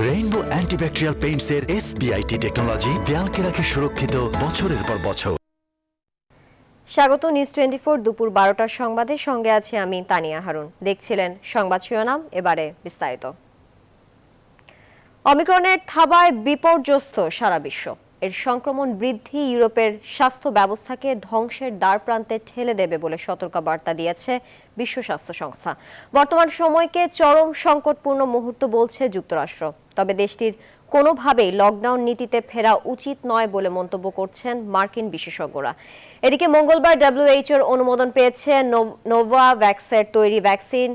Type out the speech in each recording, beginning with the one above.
Rainbow antibacterial Paints এর SBIT technology দেয়ালকে রাখে সুরক্ষিত বছরের পর বছর। স্বাগত নিউজ 24 দুপুর 12টার সংবাদের সঙ্গে আছি আমি তানিয়া হারুন। দেখছিলেন সংবাদ শিরোনাম, এবারে বিস্তারিত। অমিক্রনের থাবায় বিপর্যস্ত সারা বিশ্ব। এর সংক্রমণ বৃদ্ধি ইউরোপের স্বাস্থ্য ব্যবস্থাকে ধ্বংসের দ্বারপ্রান্তে ঠেলে দেবে বলে সতর্কবার্তা দিয়েছে বিশ্ব স্বাস্থ্য সংস্থা। বর্তমান সময়কে চরম সংকটপূর্ণ মুহূর্ত বলছে যুক্তরাষ্ট্র। তবে দেশটির কোনোভাবেই লকডাউন নীতিতে ফেরা উচিত নয় বলে মন্তব্য করছেন মার্কিন বিশেষজ্ঞরা। এদিকে মঙ্গলবার WHO অনুমোদন পেয়েছে নোভাভ্যাক্সের তৈরি ভ্যাকসিন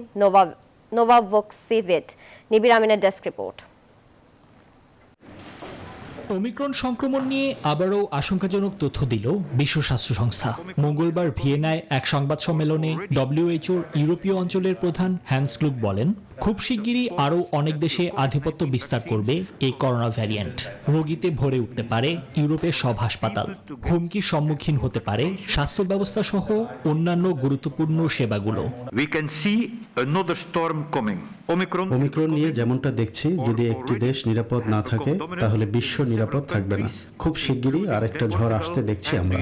নোভাভক্সিভিড। নিবিড় আমিনের ডেস্ক রিপোর্ট। ওমিক্রন সংক্রমণ নিয়ে আবারও আশঙ্কাজনক তথ্য দিল বিশ্ব স্বাস্থ্য সংস্থা। মঙ্গলবার ভিয়েনায় এক সংবাদ সম্মেলনে WHO ইউরোপীয় অঞ্চলের প্রধান হ্যান্স ক্লুক বলেন, খুব শিগগিরই আরও অনেক দেশে আধিপত্য বিস্তার করবে এই করোনা ভ্যারিয়েন্ট। রোগীতে ভরে উঠতে পারে ইউরোপের সব হাসপাতাল, হুমকির সম্মুখীন হতে পারে স্বাস্থ্য ব্যবস্থা সহ অন্যান্য গুরুত্বপূর্ণ সেবাগুলো। ওমিক্রন নিয়ে যেমনটা দেখছি, যদি একটি দেশ নিরাপদ না থাকে তাহলে বিশ্ব নিরাপদ থাকবে না। খুব শিগগিরই আরেকটা ঝড় আসতে দেখছি আমরা।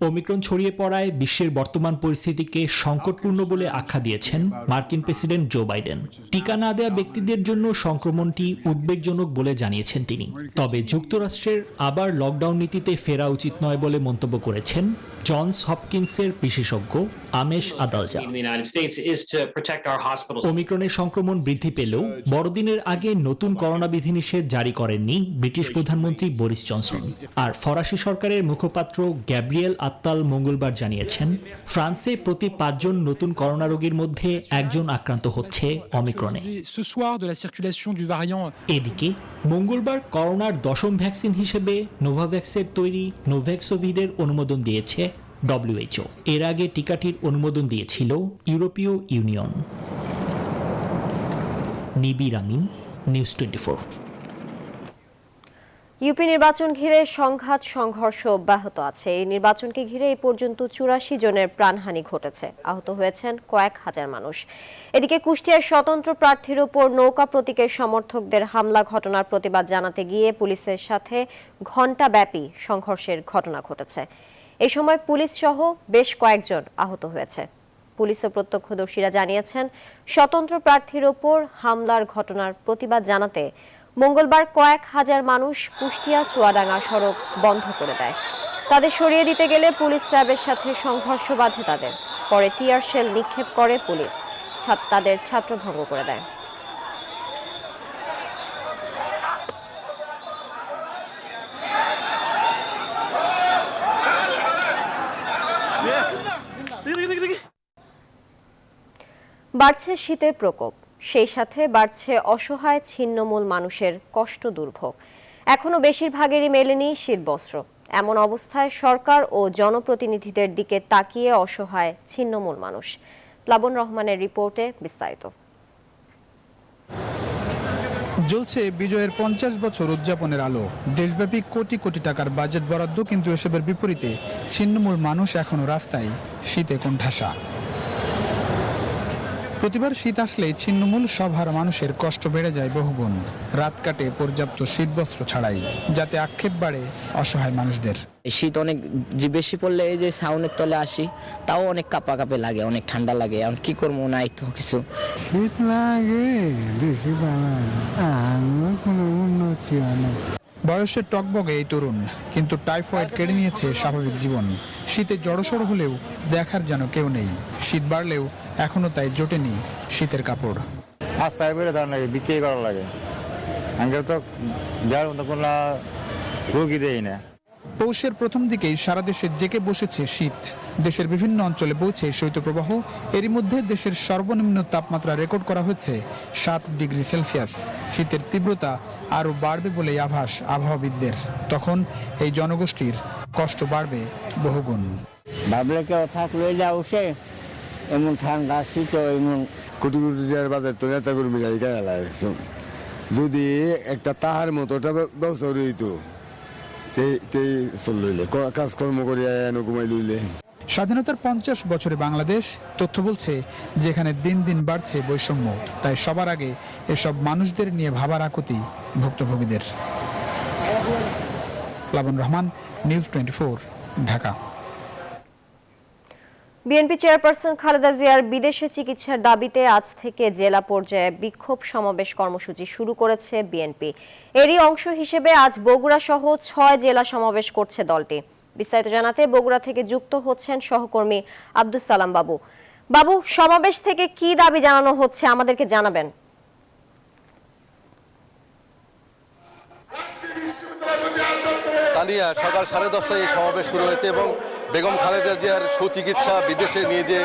ওমিক্রন ছড়িয়ে পড়ায় বিশ্বের বর্তমান পরিস্থিতিকে সংকটপূর্ণ বলে আখ্যা দিয়েছেন মার্কিন প্রেসিডেন্ট জো বাইডেন। টিকা না দেয়া ব্যক্তিদের জন্য সংক্রমণটি উদ্বেগজনক বলে জানিয়েছেন তিনি। তবে যুক্তরাষ্ট্রের আবার লকডাউন নীতিতে ফেরা উচিত নয় বলে মন্তব্য করেছেন জনস হপকিন্সের বিশেষজ্ঞ আমেশ আদালজা। ওমিক্রনের সংক্রমণ বৃদ্ধি পেলেও বড়দিনের আগে নতুন করোনা বিধিনিষেধ জারি করেননি ব্রিটিশ প্রধানমন্ত্রী বরিস জনসন। আর ফরাসি সরকারের মুখপাত্র গ্যাব্রিয়েল আত্তাল মঙ্গলবার জানিয়েছেন, ফ্রান্সে প্রতি 5 জন নতুন করোনা রোগীর মধ্যে একজন আক্রান্ত হচ্ছে অমিক্রনে। এদিকে মঙ্গলবার করোনার 10ম ভ্যাকসিন হিসেবে নোভাভ্যাক্সের তৈরি নোভ্যাক্সোভিডের অনুমোদন দিয়েছে WHO। এর আগে টিকাটির অনুমোদন দিয়েছিল ইউরোপীয় ইউনিয়ন। নিবিড় আমিন, নিউজ 24। ইউপি নির্বাচন ঘিরে সংঘাত সংঘর্ষ অব্যাহত আছে। এই নির্বাচনকে ঘিরে এই পর্যন্ত 84 জনের প্রাণহানি ঘটেছে, আহত হয়েছেন কয়েক হাজার মানুষ। এদিকে কুষ্টিয়ার স্বতন্ত্র প্রার্থীর উপর নৌকা প্রতীকের সমর্থকদের হামলা ঘটনার প্রতিবাদ জানাতে গিয়ে পুলিশের সাথে ঘণ্টাব্যাপী সংঘর্ষের ঘটনা ঘটেছে। এই সময় পুলিশ সহ বেশ কয়েকজন আহত হয়েছে। পুলিশ ও প্রত্যক্ষদর্শীরা জানিয়েছেন, স্বতন্ত্র প্রার্থীর উপর হামলার ঘটনার প্রতিবাদ জানাতে মঙ্গলবার কয়েক হাজার মানুষ কুষ্টিয়া চুয়াডাঙ্গা সড়ক বন্ধ করে দেয়। তাদের সরিয়ে দিতে গেলে পুলিশ র্যাবের সাথে সংঘর্ষ বাধে তাদের। পরে টিয়ার শেল নিক্ষেপ করে পুলিশ, তাদের ছত্রভঙ্গ করে দেয়। বাড়ছে শীতের প্রকোপ, সেই সাথে বাড়ছে অসহায় ছিন্নমূল মানুষের কষ্ট দুর্ভোগ। এখনো বেশিরভাগেরই মেলেনি শীতবস্ত্র। এমন অবস্থায় সরকার ও জনপ্রতিনিধিদের দিকে তাকিয়ে অসহায় ছিন্নমূল মানুষ। প্লাবন রহমানের রিপোর্টে বিস্তারিত। জ্বলছে বিজয়ের 50 বছর উদযাপনের আলো। দেশব্যাপী কোটি কোটি টাকার বাজেট বরাদ্দ, কিন্তু এসবের বিপরীতে ছিন্নমূল মানুষ এখনো রাস্তায়, শীতে কোণঠাসা। প্রতিবার শীত আসলেই ছিন্নমূল সবার মানুষের কষ্ট বেড়ে যায় বহুগুণ। রাত কাটে পর্যাপ্ত শীতবস্ত্র ছাড়াই, যাতে আক্ষেপ বাড়ে অসহায় মানুষদের। শীত অনেক বেশি পড়লে এই যে ছাউনের তলে আসি, তাও অনেক কাঁপে লাগে, অনেক ঠান্ডা লাগে। এখন কি করবো, নাই তো কিছু। শীত লাগে বেশি, কোনো উন্নতি হয় না। বয়সের টকবগে এই তরুণ, কিন্তু টাইফয়েড কেড়ে নিয়েছে স্বাভাবিক জীবন। শীতে জড়সড় হলেও দেখার যেন কেউ নেই। শীত বাড়লেও এখনো তাই জোটেনি শীতের কাপড়। রাস্তায় বেরো দাঁড়ানো লাগে, বিক্রি করা লাগে। আগে তো যার মতো কোনো রোগী দেয় না। পৌষের প্রথম দিকেই সারা দেশে জেঁকে বসেছে শীত। দেশের বিভিন্ন অঞ্চলে পৌঁছে শৈত্যপ্রবাহ। এরই মধ্যে দেশের সর্বনিম্ন তাপমাত্রা রেকর্ড করা হয়েছে 7 ডিগ্রি সেলসিয়াস। শীতের তীব্রতা আরও বাড়বে বলে আভাস আবহাওয়াবিদদের। তখন এই জনগোষ্ঠীর কষ্ট বাড়বে বহুগুণ। ভাবলে কেউ থাকলে যা উঠে, এমন ঠান্ডা শীত, এমন কোটি কোটি টাকার বাজার তো নেতা কর্মী যদি একটা তাহার মতো ব্যবস্থা হইতো, চললে কাজকর্ম করে ঘুমাই লইলে। স্বাধীনতার 50 বছরে বাংলাদেশ, তথ্য বলছে, যেখানে দিন দিন বাড়ছে বৈষম্য। তাই সবার আগে এসব মানুষদের নিয়ে ভাবার আকুতি ভুক্তভোগীদের। প্লাবন Rahman, news 24, Dhaka. BNP chairperson Khaleda জিয়ার বিদেশে চিকিৎসার দাবিতে আজ থেকে জেলা পর্যায়ে বিক্ষোভ সমাবেশ কর্মসূচি শুরু করেছে বিএনপি। এরই অংশ হিসেবে আজ বগুড়া সহ 6 জেলা সমাবেশ করছে দলটি। বিস্তারিত জানাতে বগুড়া থেকে যুক্ত হচ্ছেন সহকর্মী আব্দুস সালাম বাবু। বাবু, সমাবেশ থেকে কি দাবি জানানো হচ্ছে আমাদেরকে জানাবেন। তানিয়া, সকাল 10:30টায় এই সমাবেশ শুরু হয়েছে এবং বেগম খালেদা জিয়ার সুচিকিৎসা বিদেশে নিয়ে যে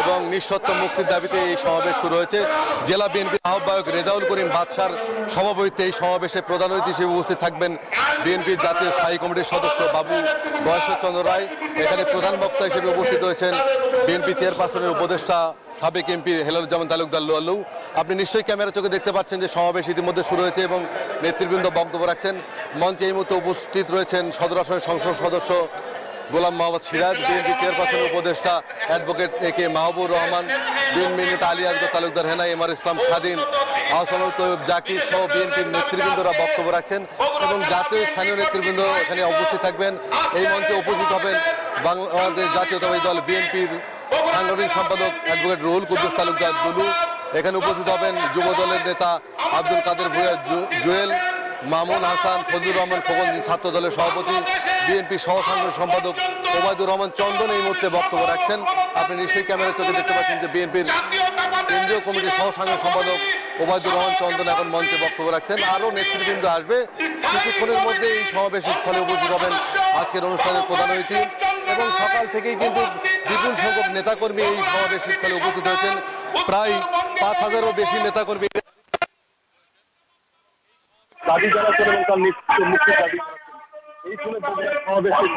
এবং নিঃশর্ত মুক্তির দাবিতে এই সমাবেশ শুরু হয়েছে। জেলা বিএনপির আহ্বায়ক রেজাউল করিম বাদশার সভাপতিত্বে এই সমাবেশে প্রধান অতিথি হিসেবে উপস্থিত থাকবেন বিএনপির জাতীয় স্থায়ী কমিটির সদস্য বাবু বয়সচন্দ্র রায়। এখানে প্রধান বক্তা হিসেবে উপস্থিত হয়েছেন বিএনপি চেয়ারপারসনের উপদেষ্টা সাবেক এমপি হেলালুজ্জামান তালুকদার লালু। আপনি নিশ্চয়ই ক্যামেরা চোখে দেখতে পাচ্ছেন যে সমাবেশ ইতিমধ্যে শুরু হয়েছে এবং নেতৃবৃন্দ বক্তব্য রাখছেন। মঞ্চে এই মুহূর্তে উপস্থিত রয়েছেন সদর আসনের সংসদ সদস্য গোলাম মোহাম্মদ সিরাজ, বিএনপি চেয়ারপারসনের উপদেষ্টা advocate AK Mahbubur Rahman, BNP নেতা আলী আসগর তালুকদার হেনা, এমআর ইসলাম স্বাধীন, আহসানুল তৈয়ব জাকির সহ বিএনপির নেতৃবৃন্দরা বক্তব্য রাখছেন এবং জাতীয় স্থানীয় নেতৃবৃন্দ এখানে উপস্থিত থাকবেন। এই মঞ্চে উপস্থিত হবেন বাংলাদেশ জাতীয়তাবাদী দল বিএনপির সাংগঠনিক সম্পাদক অ্যাডভোকেট রুহুল কুদ্দুস তালুকদার দুলু। এখানে উপস্থিত হবেন যুব দলের নেতা আব্দুল কাদের ভূঁইয়া জুয়েল, মামুন হাসান, ফজলুর রহমান খোকন, ছাত্র দলের সভাপতি, বিএনপি সহ সাংগঠনিক সম্পাদক ওবায়দুর রহমান চন্দন এই মুহূর্তে বক্তব্য রাখছেন। আপনি নিশ্চয়ই ক্যামেরার চোখে দেখতে পাচ্ছেন যে বিএনপির কেন্দ্রীয় কমিটির সহ সাংগঠনিক সম্পাদক ওবায়দুর রহমান চন্দন এখন মঞ্চে বক্তব্য রাখছেন। আরও নেতৃবৃন্দ আসবে কিছুক্ষণের মধ্যে। এই সমাবেশ স্থলে উপস্থিত হবেন আজকের অনুষ্ঠানের প্রধান অতিথি এবং সকাল থেকেই কিন্তু বিপুল সংখ্যক নেতাকর্মী এই সমাবেশ স্থলে উপস্থিত হয়েছেন। প্রায় 5000-এরও বেশি নেতাকর্মী দাবি জানাচ্ছেন এবং তার মুক্তির দাবি। এই শুনে সমাবেশের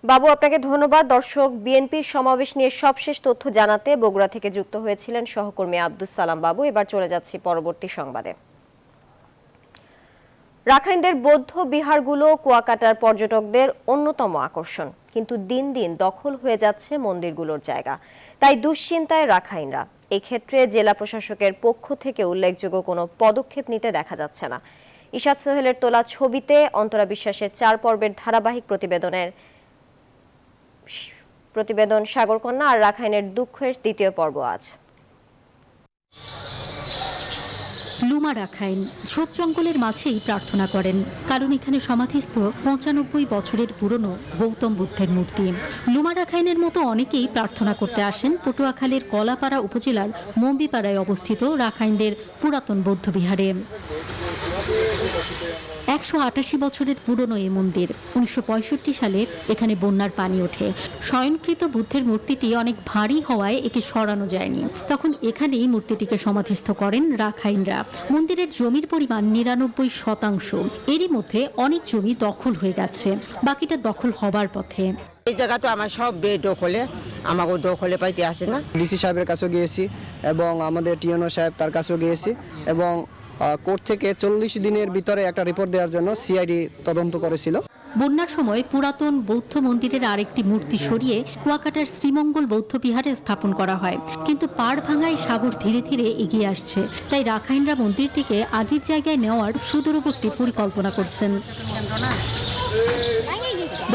বাবু, আপনাকে ধন্যবাদ। দর্শক, বিএনপির সমাবেশ নিয়ে সবশেষ তথ্য জানাতে বগুড়া থেকে যুক্ত হয়েছিলেন সহকর্মী আব্দুস সালাম বাবু। এবার চলে যাচ্ছি পরবর্তী সংবাদে। রাখাইনদের বৌদ্ধ বিহারগুলো কুয়াকাটার পর্যটকদের অন্যতম আকর্ষণ, কিন্তু দিন দিন দখল হয়ে যাচ্ছে মন্দিরগুলোর জায়গা। তাই দুশ্চিন্তায় রাখাইনরা। এক্ষেত্রে জেলা প্রশাসকের পক্ষ থেকে উল্লেখযোগ্য কোনো পদক্ষেপ নিতে দেখা যাচ্ছে না। ইশাত সোহেলের তোলা ছবিতে অন্তরা বিশ্বাসের 4 পর্বের ধারাবাহিক প্রতিবেদন সাগরকন্যা আর রাখাইনের দুঃখের 2য় পর্ব আজ। লুমা রাখাইন ঝোপ জঙ্গলের মাঝেই প্রার্থনা করেন, কারণ এখানে সমাধিস্থ 95 বছরের পুরনো গৌতম বুদ্ধের মূর্তি। লুমা রাখাইনের মতো অনেকেই প্রার্থনা করতে আসেন পটুয়াখালীর কলাপাড়া উপজেলার মম্বিপাড়ায় অবস্থিত রাখাইনদের পুরাতন বৌদ্ধবিহারে। 188 বছরের পুরনো এই মন্দির। 1965 সালে এখানে বন্যার পানি ওঠে। স্বয়ংকৃত বুদ্ধের মূর্তিটি অনেক ভারী হওয়ায় একে সরানো যায়নি। তখন এখানেই মূর্তিটিকে সমাধিস্থ করেন রাখাইনরা। মন্দিরের জমির পরিমাণ 99%। এরই মধ্যে অনেক জমি দখল হয়ে গেছে, বাকিটা দখল হবার পথে। এই জায়গা তো আমার সব দখলে, আমাকে দখলে পাইতে আসে না। ডিসি সাহেবের কাছেও গিয়েছি এবং আমাদের টিএনও সাহেব তার কাছেও গিয়েছি এবং কোর্ট থেকে 40 দিনের ভিতরে একটা রিপোর্ট দেওয়ার জন্য সিআইডি তদন্ত করেছিল। বন্যার সময় পুরাতন বৌদ্ধ মন্দিরের আরেকটি মূর্তি সরিয়ে কুয়াকাটার শ্রীমঙ্গল বৌদ্ধ বিহারে স্থাপন করা হয়, কিন্তু পাড় ভাঙায় সাগর ধীরে ধীরে এগিয়ে আসছে। তাই রাখাইনরা মন্দিরটিকে আগের জায়গায় নেওয়ার সুদূরবর্তী পরিকল্পনা করছেন।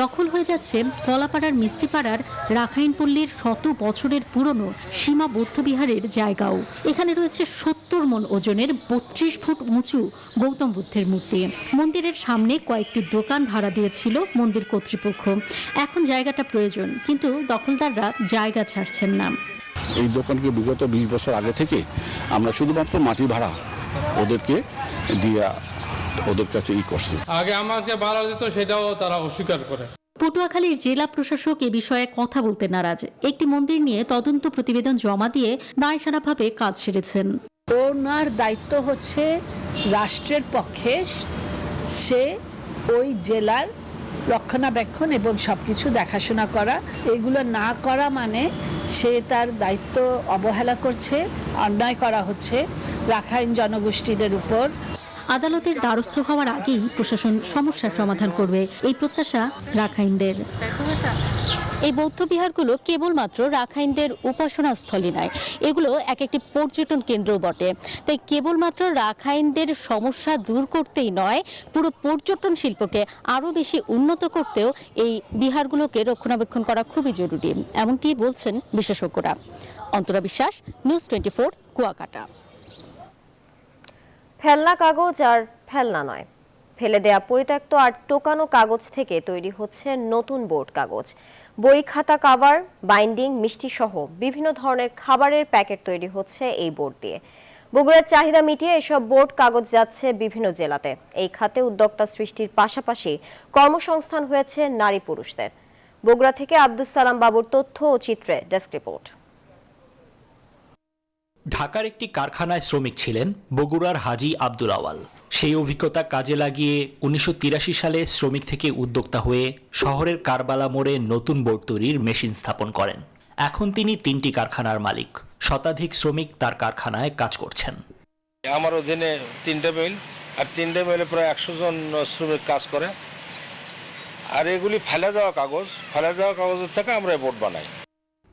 দখল হয়ে যাচ্ছে কলাপাড়ার মিষ্টিপাড়ার রাখাইন পল্লীর 100 বছরের পুরনো সীমা বৌদ্ধবিহারের জায়গাও। এখানে রয়েছে 70 মণ ওজনের 32 ফুট উঁচু গৌতম বুদ্ধের মূর্তি। মন্দিরের সামনে কয়েকটি দোকান ভাড়া দিয়েছিল মন্দির কর্তৃপক্ষ। এখন জায়গাটা প্রয়োজন, কিন্তু দখলদাররা জায়গা ছাড়ছেন না। এই দোকানকে বিগত 20 বছর আগে থেকে আমরা শুধুমাত্র মাটি ভাড়া ওদেরকে দিয়া ওদের কাছে করছে। আগে আমাকে ভাড়া দিত, সেটাও তারা অস্বীকার করে। পটুয়াখালীর জেলা প্রশাসক এ বিষয়ে কথা বলতে নারাজ। একটি মন্দির নিয়ে তদন্ত প্রতিবেদন জমা দিয়ে দায়সারাভাবে কাজ সেরেছেন। ওনার দায়িত্ব হচ্ছে রাষ্ট্রের পক্ষে সে ওই জেলার রক্ষণাবেক্ষণ এবং সবকিছু দেখাশোনা করা। এগুলো না করা মানে সে তার দায়িত্ব অবহেলা করছে, অন্যায় করা হচ্ছে রাখাইন জনগোষ্ঠীদের উপর। আদালতের দ্বারস্থ হওয়ার আগেই প্রশাসন সমস্যার সমাধান করবে, এই প্রত্যাশা রাখাইনদের। এই বৌদ্ধ বিহারগুলো কেবলমাত্র রাখাইনদের উপাসনা স্থলই নয়, এগুলো এক একটি পর্যটন কেন্দ্রও বটে। তাই কেবলমাত্র রাখাইনদের সমস্যা দূর করতেই নয়, পুরো পর্যটন শিল্পকে আরও বেশি উন্নত করতেও এই বিহারগুলোকে রক্ষণাবেক্ষণ করা খুবই জরুরি, এমনটি বলছেন বিশেষজ্ঞরা। অন্তরা বিশ্বাস, নিউজ 24, কুয়াকাটা। ফেলনা কাগজ আর ফেলনা নয়, ফেলে দেয়া পরিত্যক্ত আর টোকানো কাগজ থেকে তৈরি হচ্ছে নতুন বোর্ড কাগজ। বই, খাতা, কাভার, বাইন্ডিং, মিষ্টি সহ বিভিন্ন ধরনের খাবারের প্যাকেট তৈরি হচ্ছে এই বোর্ড দিয়ে। বগুড়ার চাহিদা মিটিয়ে এসব বোর্ড কাগজ যাচ্ছে বিভিন্ন জেলাতে। এই খাতে উদ্যোক্তা সৃষ্টির পাশাপাশি কর্মসংস্থান হয়েছে নারী পুরুষদের। বগুড়া থেকে আব্দুস সালাম বাবুর তথ্য ও চিত্রে ডেস্ক রিপোর্ট। ঢাকার একটি কারখানায় শ্রমিক ছিলেন বগুড়ার হাজী আব্দুল আওয়াল। সেই অভিজ্ঞতা কাজে লাগিয়ে 1983 সালে শ্রমিক থেকে উদ্যোক্তা হয়ে শহরের কারবালা মোড়ে নতুন বোর্ড তৈরির মেশিন স্থাপন করেন। এখন তিনি 3টি কারখানার মালিক, শতাধিক শ্রমিক তার কারখানায় কাজ করছেন। আমার অধীনে 3টে মিল, আর 3টে মিলে প্রায় 100 জন শ্রমিক কাজ করে। আর এগুলি ফেলে যাওয়া কাগজের থেকে আমরা বোর্ড বানাই।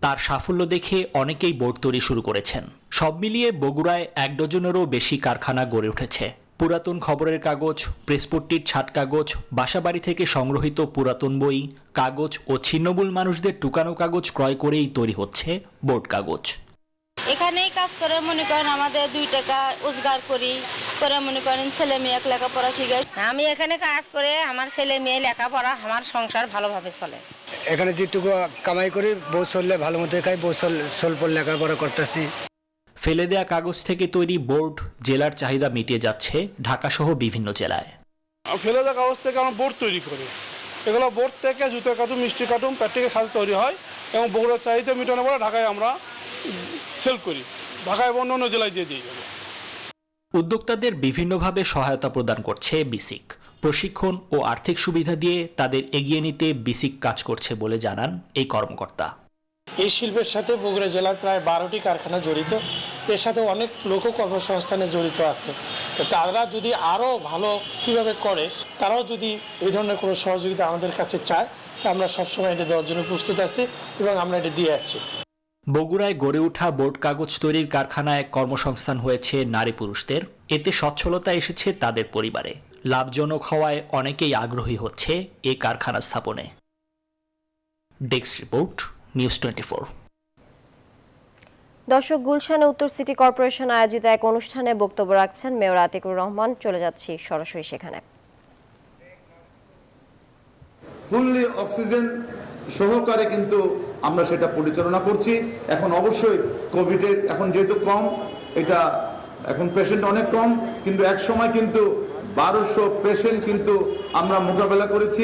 তার সাফল্য দেখে অনেকেই বোর্ড তৈরি শুরু করেছেন। সব মিলিয়ে বগুড়ায় 1 ডজনেরও বেশি কারখানা গড়ে উঠেছে। পুরাতন খবরের কাগজ, প্রেসপট্টির ছাট কাগজ, বাসাবাড়ি থেকে সংগ্রহিত পুরাতন বই, কাগজ ও ছিন্নমূল মানুষদের টুকানো কাগজ ক্রয় করেই তৈরি হচ্ছে বোর্ড কাগজ। এখানেই কাজ করে মনে করেন আমাদের 2 টাকা রোজগার করি, করে মনে করেন ছেলে মেয়ে লেখাপড়া শিখাই। আমি এখানে কাজ করে আমার ছেলে মেয়ে লেখাপড়া, আমার সংসার ভালোভাবে চলে। এখানে যেটুকু কামাই করি বউ চললে ভালো মতো খাই, বউ চলপ লেখাপড়া করতেছি। ফেলে দেয়া কাগজ থেকে তৈরি বোর্ড জেলার চাহিদা মিটিয়ে যাচ্ছে ঢাকা সহ বিভিন্ন জেলায়। ফেলে দেওয়া কাগজ থেকে আমরা বোর্ড তৈরি করি। এগুলো বোর্ড থেকে জুতোর কার্টুন, মিষ্টি কার্টুন, প্যাকেটের খাদ্য তৈরি হয় এবং বগুড়ার চাহিদা মেটানোর পরে ঢাকায় আমরা সেল করি, ঢাকায় এবং অন্য জেলায় দিয়ে দিই। উদ্যোক্তাদের বিভিন্নভাবে সহায়তা প্রদান করছে বিসিক। প্রশিক্ষণ ও আর্থিক সুবিধা দিয়ে তাদের এগিয়ে নিতে বিসিক কাজ করছে বলে জানান এই কর্মকর্তা। এই শিল্পের সাথে বগুড়া জেলার প্রায় 12টি কারখানা জড়িত, এর সাথে অনেক লোক কর্মসংস্থানে জড়িত আছে। তো তারা যদি আরও ভালো কিভাবে করে, তারাও যদি এই ধরনের কোনো সহযোগিতা আমাদের কাছে চায়, তা আমরা সবসময় এটা দেওয়ার জন্য প্রস্তুত আছি এবং আমরা এটা দিয়ে যাচ্ছি। বগুড়ায় গড়ে ওঠা বোর্ড কাগজ তৈরির কারখানায় কর্মসংস্থান হয়েছে নারী পুরুষদের। এতে সচ্ছলতা এসেছে তাদের পরিবারে। লাভজনক হওয়ায় অনেকেই আগ্রহী হচ্ছে এই কারখানা স্থাপনে। Desk report, news 24। দর্শক, গুলশানে উত্তর সিটি কর্পোরেশন আয়োজিত এক অনুষ্ঠানে বক্তব্য রাখছেন মেয়র আতিকুর রহমান। চলে যাচ্ছি সরাসরি সেখানে। ফুললি অক্সিজেন সহকারে কিন্তু আমরা সেটা পরিচালনা করছি। এখন অবশ্যই কোভিডের এখন যেহেতু কম, এটা এখন পেশেন্ট অনেক কম, কিন্তু এক সময় কিন্তু 1200 পেশেন্ট কিন্তু আমরা মোকাবেলা করেছি,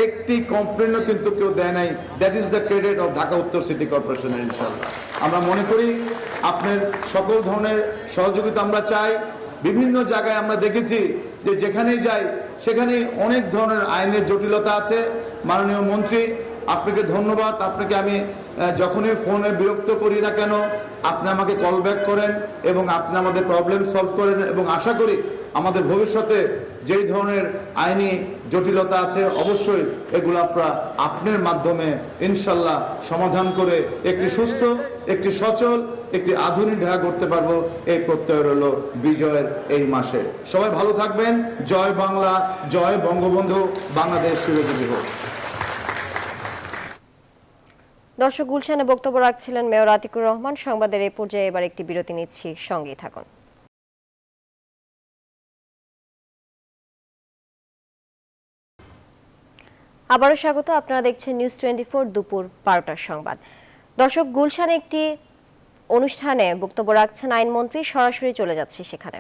একটি কমপ্লেনও কিন্তু কেউ দেয় নাই। That is the credit of Dhaka উত্তর সিটি কর্পোরেশনের। ইনশাআল্লাহ আমরা মনে করি আপনার সকল ধরনের সহযোগিতা আমরা চাই। বিভিন্ন জায়গায় আমরা দেখেছি যে যেখানেই যাই সেখানেই অনেক ধরনের আইনের জটিলতা আছে। মাননীয় মন্ত্রী, আপনাকে ধন্যবাদ। আপনাকে আমি যখনই ফোনে বিরক্ত করি না কেন, আপনি আমাকে কল ব্যাক করেন এবং আপনি আমাদের প্রবলেম সলভ করেন, এবং আশা করি আমাদের ভবিষ্যতে যেই ধরনের আইনি জটিলতা আছে অবশ্যই এগুলো আমরা আপনার মাধ্যমে ইনশাল্লাহ সমাধান করে একটি সুস্থ, একটি সচল, একটি আধুনিক ঢাকা করতে পারবো। এই প্রত্যয় রইল বিজয়ের এই মাসে। সবাই ভালো থাকবেন। জয় বাংলা, জয় বঙ্গবন্ধু, বাংলাদেশ চিরজীবী হোক। দর্শক, গুলশানে বক্তব্য রাখছিলেন মেয়র আতিকুর রহমান। সংবাদের এই পর্যায়ে এবার একটি বিরতি নিচ্ছি, সঙ্গেই থাকুন। আবারও স্বাগত। আপনারা দেখছেন নিউজ 24 দুপুর 12টার সংবাদ। দর্শক, গুলশানে একটি অনুষ্ঠানে বক্তব্য রাখছেন আইনমন্ত্রী। সরাসরি চলে যাচ্ছি সেখানে।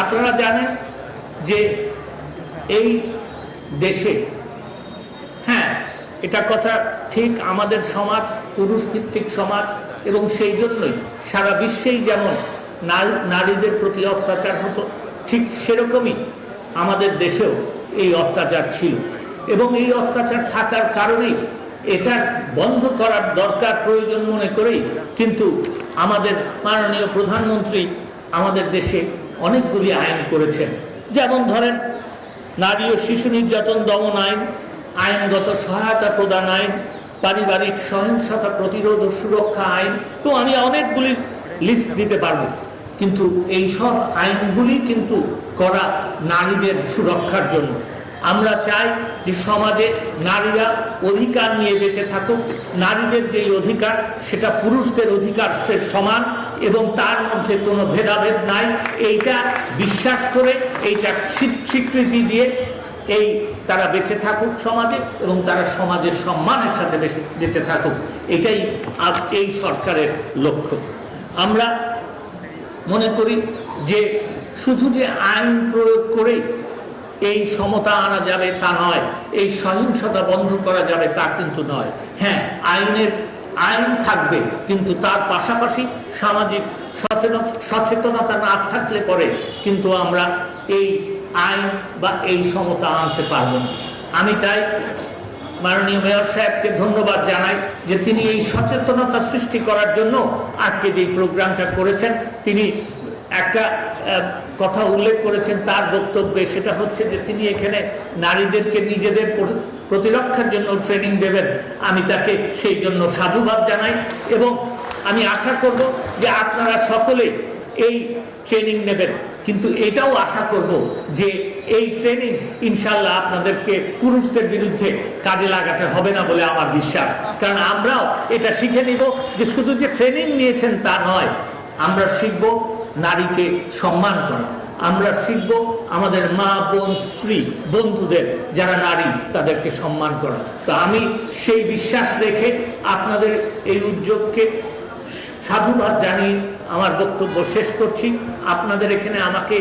আপনারা জানেন যে এই দেশে, হ্যাঁ এটা কথা ঠিক, আমাদের সমাজ পুরুষভিত্তিক সমাজ, এবং সেই জন্যই সারা বিশ্বেই যেমন নারীদের প্রতি অত্যাচার হতো, ঠিক সেরকমই আমাদের দেশেও এই অত্যাচার ছিল, এবং এই অত্যাচার থাকার কারণেই এটা বন্ধ করার দরকার প্রয়োজন মনে করেই কিন্তু আমাদের মাননীয় প্রধানমন্ত্রী আমাদের দেশে অনেকগুলি আইন করেছেন, যেমন ধরেন নারী ও শিশু নির্যাতন দমন আইন, আইনগত সহায়তা প্রদান আইন, পারিবারিক সহিংসতা প্রতিরোধ ও সুরক্ষা আইন, তো আমি অনেকগুলি লিস্ট দিতে পারবো। কিন্তু এই সব আইনগুলি কিন্তু করা নারীদের সুরক্ষার জন্য। আমরা চাই যে সমাজে নারীরা অধিকার নিয়ে বেঁচে থাকুক, নারীদের যেই অধিকার সেটা পুরুষদের অধিকার সমান এবং তার মধ্যে কোনো ভেদাভেদ নাই, এইটা বিশ্বাস করে এইটা স্বীকৃতি দিয়ে এই তারা বেঁচে থাকুক সমাজে এবং তারা সমাজের সম্মানের সাথে বেঁচে থাকুক, এটাই এই সরকারের লক্ষ্য। আমরা মনে করি যে শুধু যে আইন প্রয়োগ করেই এই সমতা আনা যাবে তা নয়, এই সহিংসতা বন্ধ করা যাবে তা কিন্তু নয়। হ্যাঁ, আইন থাকবে, কিন্তু তার পাশাপাশি সামাজিক সচেতনতা না থাকলে পরে কিন্তু আমরা এই আইন বা এই সমতা আনতে পারব না। আমি তাই মাননীয় মেয়র সাহেবকে ধন্যবাদ জানাই যে তিনি এই সচেতনতা সৃষ্টি করার জন্য আজকে যে প্রোগ্রামটা করেছেন। তিনি একটা কথা উল্লেখ করেছেন তার বক্তব্যে, সেটা হচ্ছে যে তিনি এখানে নারীদেরকে নিজেদের প্রতিরক্ষার জন্য ট্রেনিং দেবেন। আমি তাকে সেই জন্য সাধুবাদ জানাই এবং আমি আশা করব যে আপনারা সকলেই এই ট্রেনিং নেবেন, কিন্তু এটাও আশা করব যে এই ট্রেনিং ইনশাল্লাহ আপনাদেরকে পুরুষদের বিরুদ্ধে কাজে লাগাতে হবে না বলে আমার বিশ্বাস। কারণ আমরাও এটা শিখে নিব যে শুধু যে ট্রেনিং নিয়েছেন তা নয়, আমরা শিখব নারীকে সম্মান করা, আমরা শিখব আমাদের মা, বোন, স্ত্রী, বন্ধুদের যারা নারী তাদেরকে সম্মান করা। তো আমি সেই বিশ্বাস রেখে আপনাদের এই উদ্যোগকে সাধুবাদ জানিয়ে আমার বক্তব্য শেষ করছি। আপনাদের এখানে আমাকে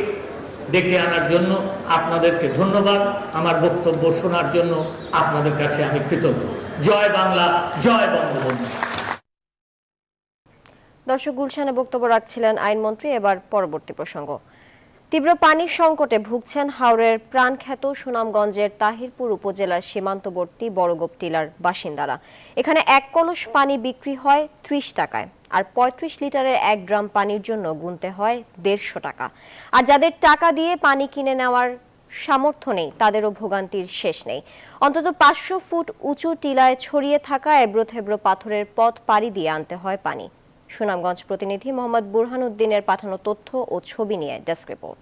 ডেকে আনার জন্য আপনাদেরকে ধন্যবাদ। আমার বক্তব্য শোনার জন্য আপনাদের কাছে আমি কৃতজ্ঞ। জয় বাংলা, জয় বঙ্গবন্ধু। দর্শক, গুলশানে বক্তব্য রাখছিলেন আইনমন্ত্রী। এবার পরবর্তী প্রসঙ্গ। তীব্র পানির সংকটে ভুগছেন হাওরের প্রাণখ্যাত সুনামগঞ্জের তাহিরপুর উপজেলার সীমান্তবর্তী বড়গোপ টিলার বাসিন্দারা। এখানে 1 কলস পানি বিক্রি হয় 30 টাকায়, আর 35 লিটারের 1 ড্রাম পানির জন্য গুনতে হয় 150 টাকা। আর যাদের টাকা দিয়ে পানি কিনে নেওয়ার সামর্থ্য নেই তাদেরও ভোগান্তির শেষ নেই। অন্তত 500 ফুট উঁচু টিলায় ছড়িয়ে থাকা এবড়ো থেবড়ো পাথরের পথ পাড়ি দিয়ে আনতে হয় পানি। সুনামগঞ্জ প্রতিনিধি মোহাম্মদ বুরহান উদ্দিনের পাঠানো তথ্য ও ছবি নিয়ে ডেস্ক রিপোর্ট।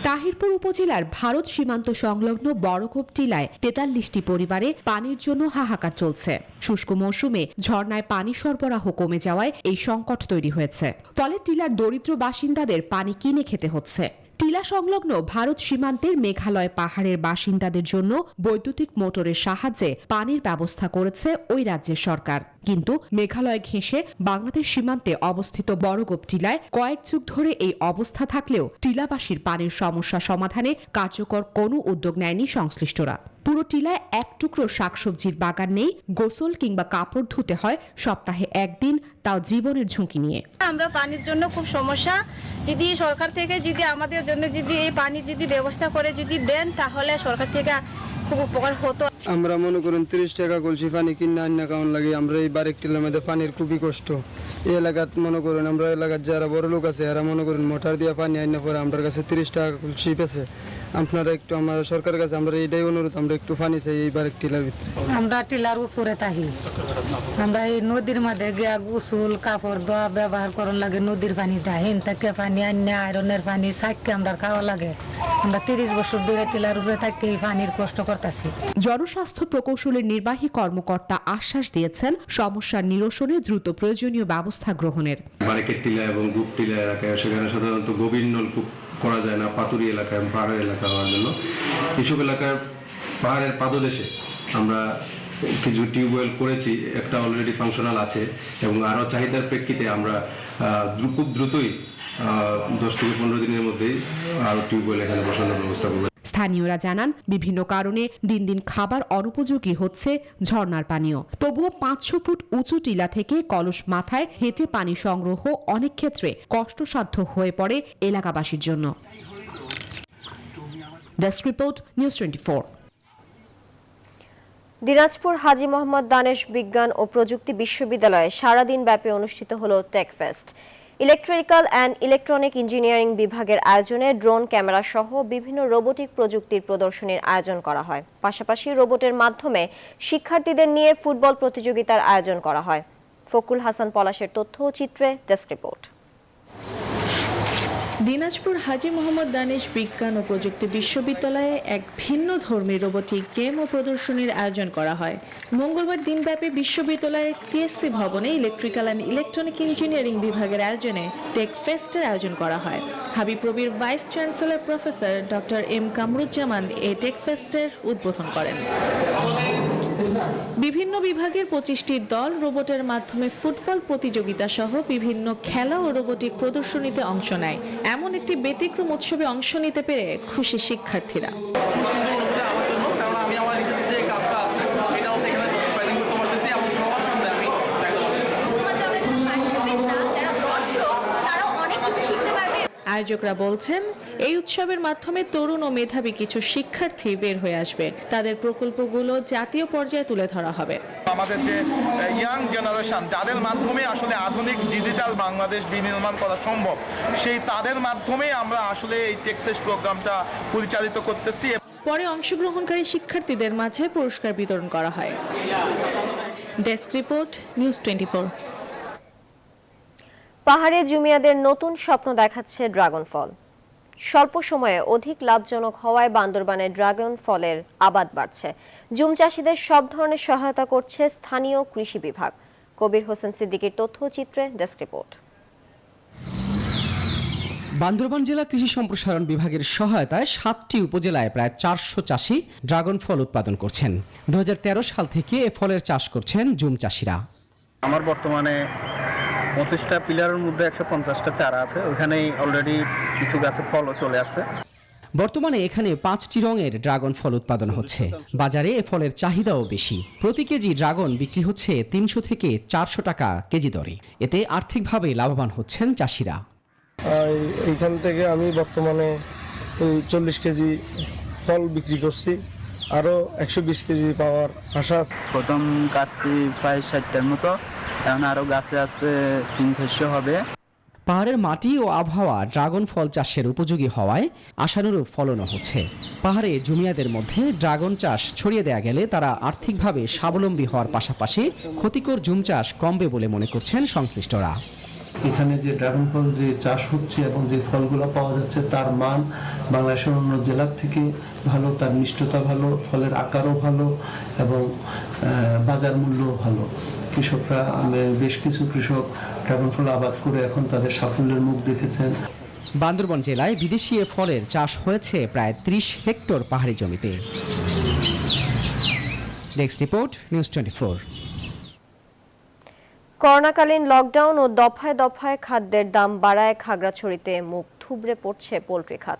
তাহিরপুর উপজেলার ভারত সীমান্ত সংলগ্ন বড়গোপ টিলায় 43টি পরিবারে পানির জন্য হাহাকার চলছে। শুষ্ক মৌসুমে ঝর্ণায় পানি সরবরাহ কমে যাওয়ায় এই সংকট তৈরি হয়েছে। ফলে টিলার দরিদ্র বাসিন্দাদের পানি কিনে খেতে হচ্ছে। টিলা সংলগ্ন ভারত সীমান্তের মেঘালয় পাহাড়ের বাসিন্দাদের জন্য বৈদ্যুতিক মোটরের সাহায্যে পানির ব্যবস্থা করেছে ওই রাজ্যের সরকার। কিন্তু মেঘালয় ঘেঁষে বাংলাদেশ সীমান্তে অবস্থিত বড়গোপ টিলায় কয়েক যুগ ধরে এই অবস্থা থাকলেও টিলাবাসীর পানির সমস্যা সমাধানে কার্যকর কোনো উদ্যোগ নেয়নি সংশ্লিষ্টরা। পুরো টিলায় 1 টুকরো শাকসবজির বাগান নেই, গোসল কিংবা কাপড় ধুতে হয় সপ্তাহে 1 দিন, তাও জীবনের ঝুঁকি নিয়ে। আমরা পানির জন্য খুব সমস্যা। যদি সরকার থেকে যদি আমাদের জন্য যদি এই পানি যদি ব্যবস্থা করে যদি দেন তাহলে সরকার থেকে খুব উপকার হতো। আমরা মনে করুন 30 টাকা কলসি পানি কিনে আন্না কেমন লাগে। আমরা এই বারেক টিলার মধ্যে পানির খুবই কষ্ট। এই এলাকাত মনে করুন আমরা এলাকার যারা বড় লোক আছে এরা মনে করুন মোটর দিয়ে পানি আন্না পরে আমার কাছে 30 টাকা কলসি পেছে। আপনারা একটু আমার সরকারের কাছে আমরা এইটাই অনুরোধ, আমরা একটু পানি চাই এই বারেক টিলার ভিতরে। আমরা টিলার উপরে থাকি, আমরা এই নদীর মধ্যে গিয়া গোসল কাপড় ধোয়া ব্যবহার করার লাগে নদীর পানিটা। হেন থেকে পানি আন্না আয়রনের পানি সাইকে আমরা খাওয়া লাগে। আমরা 30 বছর ধরে টিলার উপরে থাকি এই পানির কষ্ট করতেছি। জনস্বাস্থ্য প্রকৌশলের নির্বাহী কর্মকর্তা আশ্বাস দিয়েছেন সমস্যার নিরসনে দ্রুত প্রয়োজনীয় ব্যবস্থা গ্রহণের। বারেকের টিলা এবং গুপ টিলা এলাকায় সেখানে সাধারণত গভীর নলকূপ করা যায় না, পাতুরি এলাকায় পাহাড়ের এলাকা হওয়ার জন্য। এইসব এলাকার পাহাড়ের পাদদেশে আমরা কিছু টিউবওয়েল করেছি, একটা অলরেডি ফাংশনাল আছে এবং আরও চাহিদার প্রেক্ষিতে আমরা খুব দ্রুতই 10 থেকে 15 দিনের মধ্যেই আরও টিউবওয়েল এখানে বসানোর ব্যবস্থা করব। স্থানীয়রা জানান বিভিন্ন কারণে দিন দিন খাবার অনুপযোগী হচ্ছে ঝর্ণার পানীয়। তবুও 500 ফুট উঁচু টিলা থেকে কলস মাথায় হেঁটে পানি সংগ্রহ অনেক ক্ষেত্রে কষ্টসাধ্য হয়ে পড়ে এলাকাবাসীর জন্য। Desk report, news 24। Dinajpur Haji Mohammad Danesh বিজ্ঞান ও প্রযুক্তি বিশ্ববিদ্যালয়ে সারাদিন ব্যাপী অনুষ্ঠিত হলো tech fest. Electrical and electronic engineering বিভাগের আয়োজনে ড্রোন ক্যামেরা সহ বিভিন্ন রোবোটিক প্রযুক্তির প্রদর্শনীর আয়োজন করা হয়। পাশাপাশি রোবটের মাধ্যমে শিক্ষার্থীদের নিয়ে ফুটবল প্রতিযোগিতার আয়োজন করা হয়। ফখরুল হাসান পলাশের তথ্য ও চিত্রে ডেস্ক রিপোর্ট। দিনাজপুর হাজী মোহাম্মদ দানিশ বিজ্ঞান ও প্রযুক্তি বিশ্ববিদ্যালয়ে এক ভিন্ন ধর্মী রোবোটিক গেম ও প্রদর্শনীর আয়োজন করা হয়। মঙ্গলবার দিনব্যাপী বিশ্ববিদ্যালয়ের টিএসসি ভবনে ইলেকট্রিক্যাল অ্যান্ড ইলেকট্রনিক ইঞ্জিনিয়ারিং বিভাগের আয়োজনে টেক ফেস্টের আয়োজন করা হয়। হাবিপ্রবির vice chancellor professor doctor M Kamruzzaman এই টেক ফেস্টের উদ্বোধন করেন। বিভিন্ন বিভাগের 25টি দল রোবটের মাধ্যমে ফুটবল প্রতিযোগিতা সহ বিভিন্ন খেলা ও রোবোটিক প্রদর্শনীতে অংশ নেয়। এমন একটি ব্যতিক্রম উৎসবে অংশ নিতে পেরে খুশি শিক্ষার্থীরা। আয়োজকরা বলছেন, এই উৎসবের মাধ্যমে তরুণ ও মেধাবী কিছু শিক্ষার্থী বের হয়ে আসবে। তাদের প্রকল্পগুলো জাতীয় পর্যায়ে তুলে ধরা হবে। আমাদের যে ইয়াং জেনারেশন, যাদের মাধ্যমে আসলে আধুনিক ডিজিটাল বাংলাদেশ বিনির্মাণ করা সম্ভব, সেই তাদের মাধ্যমে আমরা আসলে এই টেকফেস্ট প্রোগ্রামটা পরিচালিত করতেছি। পরে অংশগ্রহণকারী শিক্ষার্থীদের মাঝে পুরস্কার বিতরণ করা হয়। Desk report, news 24। পাহাড়ে জুমিয়াদের নতুন স্বপ্ন দেখাচ্ছে ড্রাগন ফল। স্বল্প সময়ে অধিক লাভজনক হওয়ায় বান্দরবানে ড্রাগন ফলের আবাদ বাড়ছে। জুম চাষিদের সব ধরনের সহায়তা করছে স্থানীয় কৃষি বিভাগ। Kabir Hossain সিদ্দিকীর তথ্যচিত্রে desk report. বান্দরবান জেলা কৃষি সম্প্রসারণ বিভাগের সহায়তায় 7টি উপজেলায় প্রায় 400 চাষি ড্রাগন ফল উৎপাদন করছেন। 2013 সাল থেকে এ ফলের চাষ করছেন জুম চাষিরা। আমার বর্তমানে 25টা পিলারের মধ্যে 150টা চারা আছে। ওখানেই অলরেডি কিছু গাছে ফলও চলে আসছে। বর্তমানে এখানে 5টি রঙের ড্রাগন ফল উৎপাদন হচ্ছে। বাজারে এ ফলের চাহিদাও বেশি। প্রতি কেজি ড্রাগন বিক্রি হচ্ছে 300 থেকে 400 টাকা কেজি দরে। এতে আর্থিকভাবে লাভবান হচ্ছেন চাষিরা। এইখান থেকে আমি বর্তমানে 40 কেজি ফল বিক্রি করছি, আরও 120 কেজি পাওয়ার আশা আছে। প্রথম কাটছি প্রায় 60টার মতো, এখন আরও গাছে আছে 300 হবে। পাহাড়ের মাটি ও আবহাওয়া ড্রাগন ফল চাষের উপযোগী হওয়ায় আশানুরূপ ফলনও হচ্ছে। পাহাড়ে জুমিয়াদের মধ্যে ড্রাগন চাষ ছড়িয়ে দেয়া গেলে তারা আর্থিকভাবে স্বাবলম্বী হওয়ার পাশাপাশি ক্ষতিকর জুম চাষ কমবে বলে মনে করছেন সংশ্লিষ্টরা। এখানে যে ড্রাগন ফল যে চাষ হচ্ছে এবং যে ফলগুলো পাওয়া যাচ্ছে তার মান বাংলাদেশের অন্য জেলার থেকে ভালো, তার মিষ্টতা ভালো, ফলের আকারও ভালো এবং বাজার মূল্যও ভালো। কৃষকরা, বেশ কিছু কৃষক ড্রাগন ফল আবাদ করে এখন তাদের সাফল্যের মুখ দেখেছেন। বান্দরবান জেলায় বিদেশি এ ফলের চাষ হয়েছে প্রায় 30 হেক্টর পাহাড়ি জমিতে। Desk report, news 24। করোনাকালীন লকডাউন ও দফায় দফায় খাদ্যের দাম বাড়ায় খাগড়াছড়িতে মুখ থুবড়ে পড়ছে পোল্ট্রি খাত।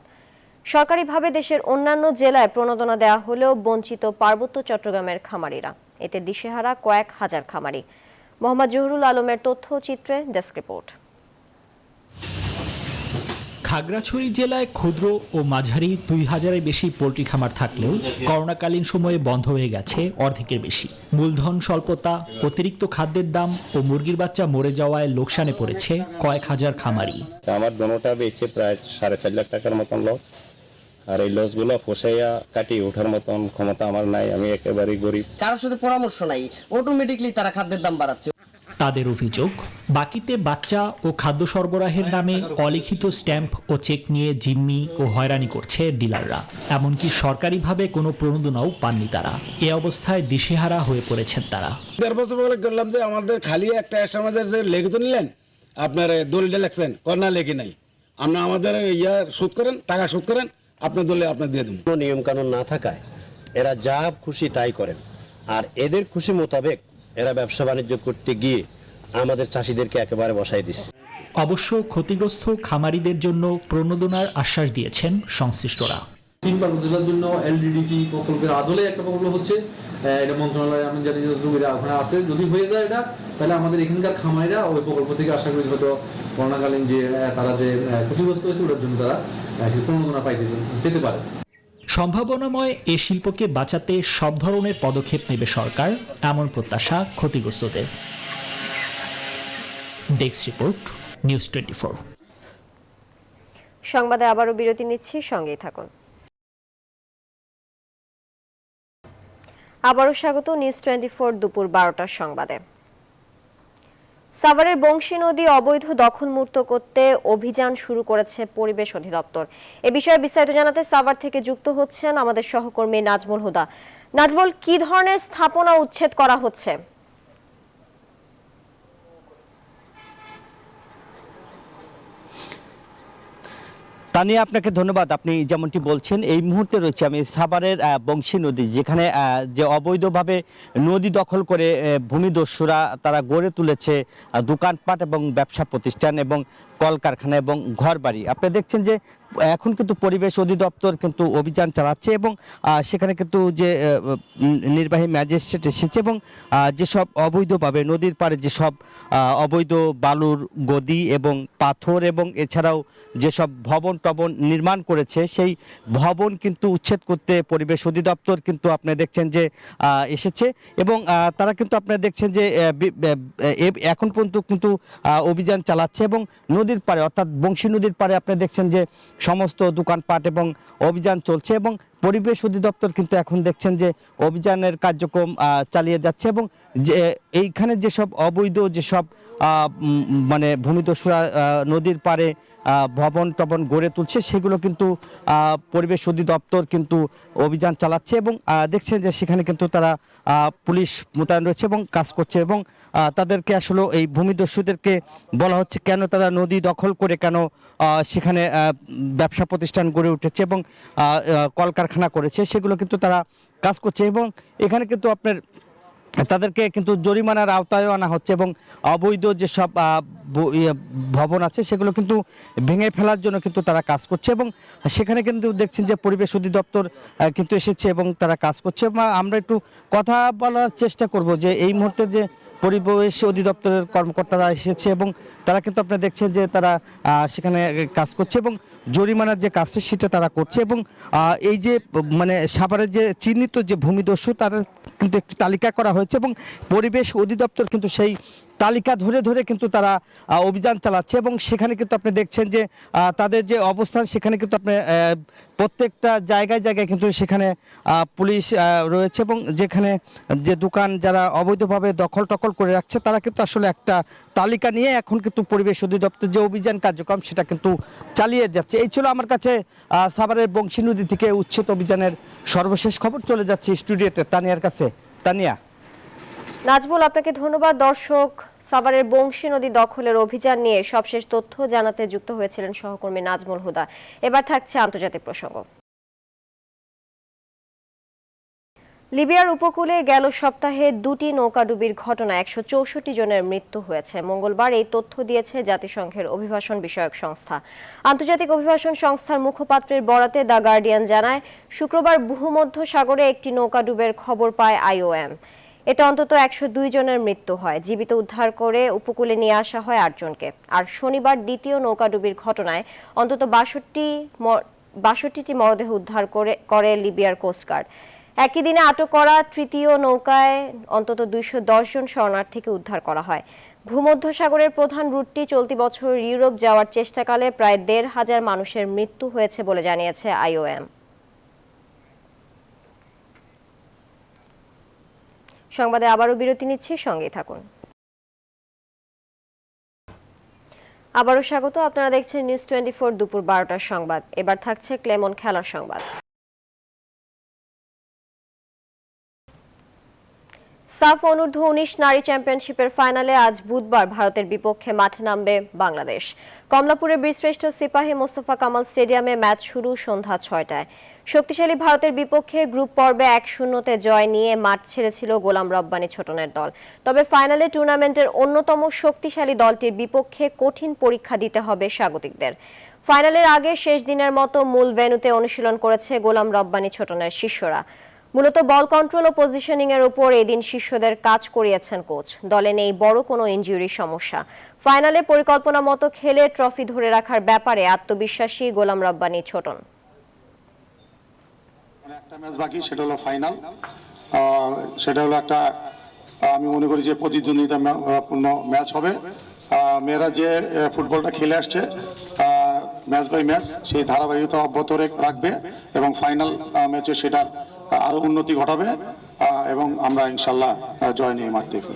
সরকারিভাবে দেশের অন্যান্য জেলায় প্রণোদনা দেওয়া হলেও বঞ্চিত পার্বত্য চট্টগ্রামের খামারিরা। এতে দিশেহারা কয়েক হাজার খামারি। মোহাম্মদ জহুরুল আলমের তথ্যচিত্রে ডেস্ক রিপোর্ট। খাগড়াছড়ি জেলায় ক্ষুদ্র ও মাঝারি 2000-এর বেশি পোল্ট্রি খামার থাকলেও করোনাকালীন সময়ে বন্ধ হয়ে গেছে অর্ধেকের বেশি। মূলধন স্বল্পতা, অতিরিক্ত খাদ্যের দাম ও মুরগির বাচ্চা মরে যাওয়ায় লোকসানে পড়েছে কয়েক হাজার খামারি। আমার দোনোটা বেচে প্রায় 4.5 লাখ টাকার মতন লস, আর এই লসগুলো ফসাইয়া কাটিয়ে ওঠার মতন ক্ষমতা আমার নাই। আমি একেবারে গরিব, কারোর সাথে পরামর্শ নাই, অটোমেটিকলি তারা খাদ্যের দাম বাড়াচ্ছে। তাদের অভিযোগ, বাকিতে বাচ্চা ও খাদ্য সরবরাহের নামে অলিখিত স্ট্যাম্প ও চেক নিয়ে জিম্মি ও হয়রানি করছে ডিলাররা। এমনকি সরকারিভাবে কোনো প্রণোদনাও পাননি তারা। এ অবস্থায় দিশেহারা হয়ে পড়েছেন তারা। 1.5 বছর বলে করলাম যে আমাদের খালি একটা এক্সট্রা আমাদের যে লেগে তো নিলেন, আপনার দলিলটা লেখছেন, করোনা লেগে নাই, আপনার আমাদের শোধ করেন, টাকা শোধ করেন, আপনার দলে আপনার দিয়ে দেবো। কোনো নিয়ম কানুন না থাকায় এরা যা খুশি তাই করেন, আর এদের খুশি মোতাবেক এরা ব্যবসা বাণিজ্য করতে গিয়ে আমাদের চাষিদেরকে একেবারে বসাই দিচ্ছে। অবশ্য ক্ষতিগ্রস্ত খামারিদের জন্য প্রণোদনার আশ্বাস দিয়েছেন সংশ্লিষ্টরা। 3 পার্বত্য জেলার জন্য এলডিডিপি প্রকল্পের আদলে একটা প্রকল্প হচ্ছে, এটা মন্ত্রণালয় আমি জানি যে জমিরা ওখানে আছে। যদি হয়ে যায় এটা, তাহলে আমাদের এখানকার খামারিরা ওই প্রকল্প থেকে আশা করি হয়তো করোনাকালীন যে তারা যে ক্ষতিগ্রস্ত হয়েছে ওটার জন্য তারা প্রণোদনা পেতে পারে। সম্ভাবনাময় এ শিল্পকে বাঁচাতে সব ধরনের পদক্ষেপ নেবে সরকার, এমন প্রত্যাশা ক্ষতিগ্রস্তদের। Desk report, news 24। সংবাদে আবারও বিরতি নিচ্ছি, সঙ্গেই থাকুন। আবারও স্বাগত নিউজ 24 দুপুর 12টার সংবাদে। সাভারের বংশী নদী অবৈধ দখলমুক্ত করতে অভিযান শুরু করেছে পরিবেশ অধিদপ্তর। এ বিষয়ে বিস্তারিত জানাতে সাভার থেকে যুক্ত হচ্ছেন আমাদের সহকর্মী নাজমুল হুদা। নাজমুল, কি ধরনের স্থাপনা উচ্ছেদ করা হচ্ছে? তানিয়া, আপনাকে ধন্যবাদ। আপনি যেমনটি বলছেন, এই মুহূর্তে রয়েছে আমি সাভারের বংশী নদী, যেখানে যে অবৈধভাবে নদী দখল করে ভূমিদস্যুরা তারা গড়ে তুলেছে দোকানপাট এবং ব্যবসা প্রতিষ্ঠান এবং কলকারখানা এবং ঘরবাড়ি। আপনি দেখছেন যে এখন কিন্তু পরিবেশ অধিদপ্তর কিন্তু অভিযান চালাচ্ছে এবং সেখানে কিন্তু যে নির্বাহী ম্যাজিস্ট্রেট এসেছে এবং যেসব অবৈধভাবে নদীর পাড়ে যেসব অবৈধ বালুর গদি এবং পাথর এবং এছাড়াও যেসব ভবন টবন নির্মাণ করেছে সেই ভবন কিন্তু উচ্ছেদ করতে পরিবেশ অধিদপ্তর কিন্তু আপনি দেখছেন যে এসেছে এবং তারা কিন্তু আপনারা দেখছেন যে এখন পর্যন্ত কিন্তু অভিযান চালাচ্ছে এবং নদীর পাড়ে অর্থাৎ বংশী নদীর পাড়ে আপনি দেখছেন যে সমস্ত দোকানপাট এবং অভিযান চলছে এবং পরিবেশ অধিদপ্তর কিন্তু এখন দেখছেন যে অভিযানের কার্যক্রম চালিয়ে যাচ্ছে এবং যে এইখানে যেসব অবৈধ যেসব মানে ভূমিদস্যুরা নদীর পাড়ে ভবন টবন গড়ে তুলছে সেগুলো কিন্তু পরিবেশ অধিদপ্তর কিন্তু অভিযান চালাচ্ছে এবং দেখছেন যে সেখানে কিন্তু তারা পুলিশ মোতায়েন রয়েছে এবং কাজ করছে এবং তাদেরকে আসলে এই ভূমিদস্যুদেরকে বলা হচ্ছে কেন তারা নদী দখল করে কেন সেখানে ব্যবসা প্রতিষ্ঠান গড়ে উঠেছে এবং কলকারখানা করেছে সেগুলো কিন্তু তারা কাজ করছে এবং এখানে কিন্তু আপনার তাদেরকে কিন্তু জরিমানার আওতায় আনা হচ্ছে এবং অবৈধ যেসব ভবন আছে সেগুলো কিন্তু ভেঙে ফেলার জন্য কিন্তু তারা কাজ করছে এবং সেখানে কিন্তু দেখছেন যে পরিবেশ অধিদপ্তর কিন্তু এসেছে এবং তারা কাজ করছে। আমরা একটু কথা বলার চেষ্টা করব যে এই মুহূর্তে যে পরিবেশ অধিদপ্তরের কর্মকর্তারা এসেছে এবং তারা কিন্তু আপনারা দেখছেন যে তারা সেখানে কাজ করছে এবং জরিমানার যে কাজটা সেটা তারা করছে এবং এই যে মানে সাভারের যে চিহ্নিত যে ভূমিদস্যু তারা কিন্তু একটি তালিকা করা হয়েছে এবং পরিবেশ অধিদপ্তর কিন্তু সেই তালিকা ধরে ধরে কিন্তু তারা অভিযান চালাচ্ছে এবং সেখানে কিন্তু আপনি দেখছেন যে তাদের যে অবস্থান সেখানে কিন্তু আপনি প্রত্যেকটা জায়গায় জায়গায় কিন্তু সেখানে পুলিশ রয়েছে এবং যেখানে যে দোকান যারা অবৈধভাবে দখল টকল করে রাখছে তারা কিন্তু আসলে একটা তালিকা নিয়ে এখন কিন্তু পরিবেশ অধিদপ্তর যে অভিযান কার্যক্রম সেটা কিন্তু চালিয়ে যাচ্ছে। এই ছিল আমার কাছে সাভারের বংশী নদী থেকে উচ্ছেদ অভিযানের সর্বশেষ খবর। চলে যাচ্ছে স্টুডিওতে তানিয়ার কাছে। তানিয়া। নাজমুল, আপনাকে ধন্যবাদ। দর্শক, সাভারের বংশী নদী দখলের অভিযান নিয়ে সবশেষ তথ্য জানাতে যুক্ত হয়েছিলেন সহকর্মী নাজমুল হুদা। এবার থাকছে আন্তর্জাতিক প্রসঙ্গ। লিবিয়ার উপকূলে গেল সপ্তাহে 2টি নৌকাডুবির ঘটনায় 164 জনের মৃত্যু হয়েছে। মঙ্গলবার এই তথ্য দিয়েছে জাতিসংঘের অভিবাসন বিষয়ক সংস্থা। আন্তর্জাতিক অভিবাসন সংস্থার মুখপাত্রের বরাতে দ্য গার্ডিয়ান জানায়, শুক্রবার ভূমধ্য সাগরে একটি নৌকাডুবের খবর পায় IOM। এতে অন্তত 102 জনের মৃত্যু হয়। জীবিত উদ্ধার করে উপকূলে নিয়ে আসা হয় 8 জনকে। আর শনিবার দ্বিতীয় নৌকাডুবির ঘটনায় অন্তত 62টি মরদেহ উদ্ধার করে লিবিয়ার কোস্টগার্ড। একই দিনে আটক করা তৃতীয় নৌকায় অন্তত 210 জন শরণার্থীকে উদ্ধার করা হয়। ভূমধ্যসাগরের প্রধান রুটটি চলতি বছর ইউরোপ যাওয়ার চেষ্টাকালে প্রায় 1,500 মানুষের মৃত্যু হয়েছে বলে জানিয়েছে IOM। সংবাদে আবারও বিরতি নিচ্ছি, সঙ্গেই থাকুন। আবারও স্বাগত। আপনারা দেখছেন নিউজ 24 দুপুর 12টার সংবাদ। এবার থাকছে ক্লেমন খেলার সংবাদ। সাফ অনূর্ধ্ব 19 নারী চ্যাম্পিয়নশিপের ফাইনালে আজ বুধবার ভারতের বিপক্ষে মাঠে নামবে বাংলাদেশ। কমলাপুরের বীরশ্রেষ্ঠ সিপাহী মোস্তফা কামাল স্টেডিয়ামে ম্যাচ শুরু সন্ধ্যা 6টায়। শক্তিশালী ভারতের বিপক্ষে গ্রুপ পর্বে 1-0 জয় নিয়ে মাঠ ছেড়েছিল গোলাম রব্বানী ছোটনের দল। তবে ফাইনালে টুর্নামেন্টের অন্যতম শক্তিশালী দলটির বিপক্ষে কঠিন পরীক্ষা দিতে হবে স্বাগতিকদের। ফাইনালের আগে শেষ দিনের মতো মূল ভেন্যুতে অনুশীলন করেছে গোলাম রব্বানী ছোটনের শিষ্যরা। মূলত বল কন্ট্রোল ও পজিশনিং এর উপর এদিন শিষ্যদের কাজ করিয়েছেন কোচ। দলে নেই বড় কোনো ইনজুরির সমস্যা। ফাইনালে পরিকল্পনা মতো খেলে ট্রফি ধরে রাখার ব্যাপারে আত্মবিশ্বাসী গোলাম রব্বানী ছোটন। একটা ম্যাচ বাকি, সেটা হলো ফাইনাল। সেটা হলো একটা, আমি মনে করি যে প্রতিদ্বন্দ্বিতাপূর্ণ ম্যাচ হবে। মেয়েরা যে ফুটবলটা খেলে আসছে ম্যাচ বাই ম্যাচ সেই ধারাবাহিকতা অব্যাহত রাখবে এবং ফাইনাল ম্যাচে সেটার আরো উন্নতি ঘটাবে এবং আমরা ইনশাল্লাহ জয় নিয়ে মাঠ দেখব।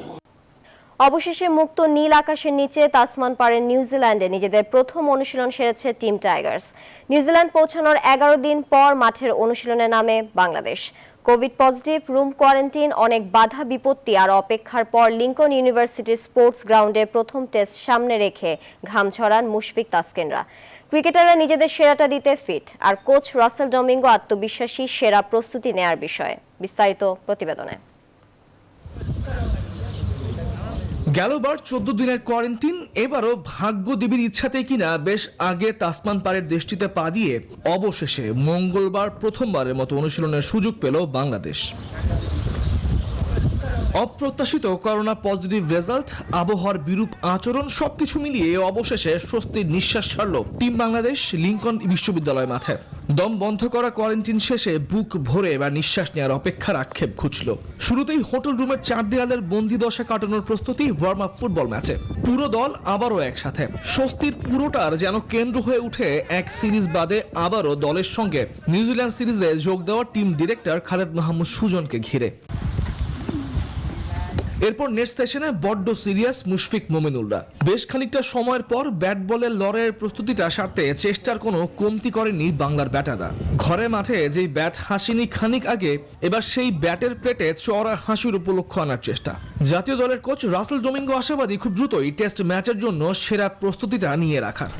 অবশেষে মুক্ত নীল আকাশের নিচে তাসমান পাড়ের নিউজিল্যান্ডে নিজেদের প্রথম অনুশীলন সেরেছে টিম টাইগার্স। নিউজিল্যান্ড পৌঁছানোর 11 দিন পর মাঠের অনুশীলনে নামে Bangladesh. Covid positive, room quarantine, অনেক বাধা বিপত্তি আর অপেক্ষার পর লিঙ্কন ইউনিভার্সিটির স্পোর্টস গ্রাউন্ডে প্রথম টেস্ট সামনে রেখে ঘাম ঝরান মুশফিক তাসকিনরা। ক্রিকেটাররা নিজেদের সেরাটা দিতে ফিট, আর কোচ রাসেল ডমিঙ্গো আত্মবিশ্বাসী সেরা প্রস্তুতি নেয়ার বিষয়ে। বিস্তারিত প্রতিবেদনে। গেলবার 14 দিনের কোয়ারেন্টিন, এবারও ভাগ্য দেবীর ইচ্ছাতেই কিনা বেশ আগে তাসমান পাড়ের দেশটিতে পা দিয়ে অবশেষে মঙ্গলবার প্রথমবারের মতো অনুশীলনের সুযোগ পেল বাংলাদেশ। অপ্রত্যাশিত করোনা পজিটিভ রেজাল্ট, আবহাওয়ার বিরূপ আচরণ সবকিছু মিলিয়ে অবশেষে স্বস্তির নিঃশ্বাস ছাড়ল টিম বাংলাদেশ লিঙ্কন বিশ্ববিদ্যালয় মাঠে। দম বন্ধ করা কোয়ারেন্টিন শেষে বুক ভরে এবার নিঃশ্বাস নেওয়ার অপেক্ষার আক্ষেপ ঘুচল। শুরুতেই হোটেল রুমের 4 দেয়ালের বন্দি দশা কাটানোর প্রস্তুতি ওয়ার্ম আপ ফুটবল ম্যাচে। পুরো দল আবারও একসাথে, স্বস্তির পুরোটার যেন কেন্দ্র হয়ে উঠে এক সিরিজ বাদে আবারও দলের সঙ্গে নিউজিল্যান্ড সিরিজে যোগ দেওয়া টিম ডিরেক্টর খালেদ মাহমুদ সুজনকে ঘিরে। এরপর নেক্সট সেশনে বড্ড সিরিয়াস মুশফিক মোমিনুলরা। বেশ খানিকটা সময়ের পর ব্যাট বলের লড়াইয়ের প্রস্তুতিটা সারতে চেষ্টার কোনো কমতি করেনি বাংলার ব্যাটাররা। ঘরে মাঠে যেই ব্যাট হাসিনি খানিক আগে, এবার সেই ব্যাটের প্লেটে চড়া হাসির উপলক্ষ আনার চেষ্টা। জাতীয় দলের কোচ রাসেল ডোমিঙ্গো আশাবাদী খুব দ্রুতই টেস্ট ম্যাচের জন্য সেরা প্রস্তুতিটা নিয়ে রাখার।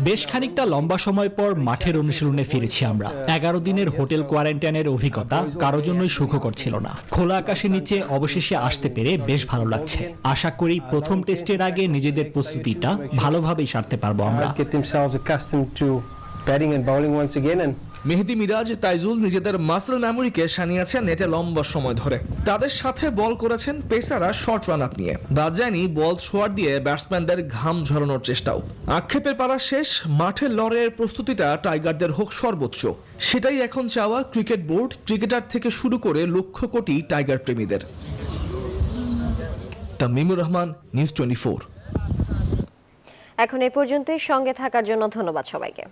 বেশ খানিকটা লম্বা সময় পর মাঠের অনুশীলনে ফিরেছি আমরা। 11 দিনের হোটেল কোয়ারেন্টাইনের অভিজ্ঞতা কারো জন্যই সুখকর ছিল না। খোলা আকাশের নিচে অবশেষে আসতে পেরে বেশ ভালো লাগছে। আশা করি প্রথম টেস্টের আগে নিজেদের প্রস্তুতিটা ভালোভাবেই সারতে পারবো আমরা। মেহেদি মিরাজ, তাইজুল নিজেদের মাসল মেমোরিকে সানিয়েছে নেটে লম্বা সময় ধরে। তাদের সাথে বল করেছেন পেসাররা শর্ট রান আপ নিয়ে। বাদ যায়নি বল ছোঁয়ার দিয়ে ব্যাটসম্যানদের ঘাম ঝরানোর চেষ্টাও। আক্ষেপের পালা শেষ, মাঠের লড়াইয়ের প্রস্তুতিটা টাইগারদের হোক সর্বোচ্চ। সেটাই এখন চাওয়া ক্রিকেট বোর্ড, ক্রিকেটার থেকে শুরু করে লক্ষ কোটি টাইগার প্রেমীদের। তামিমুর রহমান, নিউজ 24। এখন এই পর্যন্তই। সঙ্গে থাকার জন্য ধন্যবাদ সবাইকে।